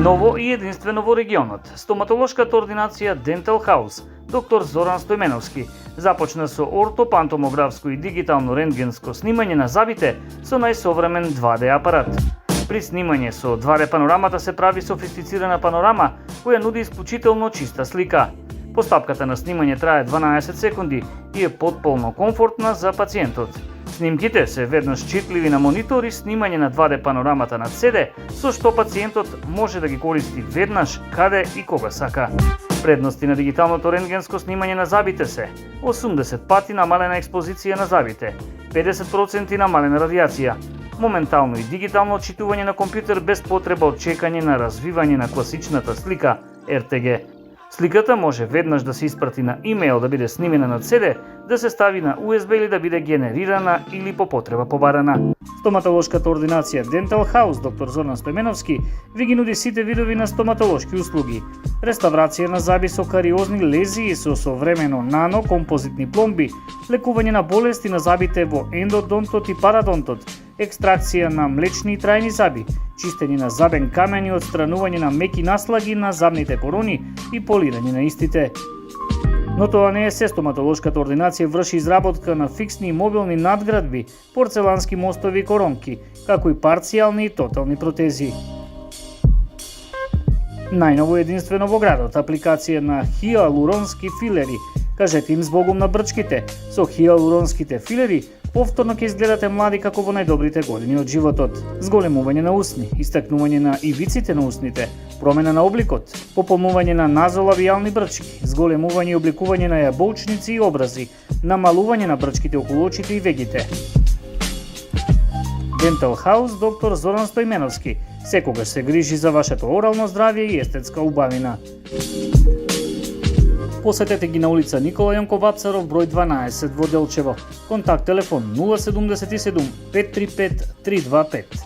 Ново и единствено во регионот, стоматолошката ординација Dental House, доктор Зоран Стојменовски, започна со ортопантомографско и дигитално рентгенско снимање на забите со најсовремен 2D апарат. При снимање со 2D панорамата се прави софистицирана панорама која нуди исклучително чиста слика. Постапката на снимање трае 12 секунди и е потполно комфортна за пациентот. Снимките се веднаш читливи на монитор и снимање на 2D панорамата над седе, со што пациентот може да ги користи веднаш, каде и кога сака. Предности на дигиталното рентгенско снимање на забите се 80 пати намалена експозиција на забите, 50% намалена радијација, моментално и дигитално отчитување на компјутер без потреба од чекање на развивање на класичната слика RTG. Сликата може веднаш да се испрати на имейл да биде снимена над седе, да се стави на USB или да биде генерирана или по потреба побарана. Стоматолошката ординација Dental House доктор Зоран Стојменовски ви ги нуди сите видови на стоматолошки услуги. Реставрација на заби со кариозни лезии со современо нано композитни пломби, лекување на болести на забите во ендодонтот и парадонтот, екстракција на млечни и трајни заби, чистење на забен камен и отстранување на меки наслаги на забните корони и полирање на истите. Но тоа не е се. Стоматолошката ординација врши изработка на фиксни и мобилни надградби, порцелански мостови и коронки, како и парцијални и тотални протези. Најново единствено во градот, апликација на хиалуронски филери. Кажете им збогум на брчките. Со хиалуронските филери повторно ќе изгледате млади како во најдобрите години од животот. Зголемување на усни, истакнување на ивиците на усните, промена на обликот, пополнување на назолавијални брчки, зголемување и обликување на јаболчници и образи, намалување на брчките околу очите и вегите. Dental House доктор Зоран Стојменовски секогаш се грижи за вашето орално здравје и естетска убавина. Посетете ги на улица Никола Јонков Вапцаров, број 12 во Делчево. Контакт телефон 077 535 325.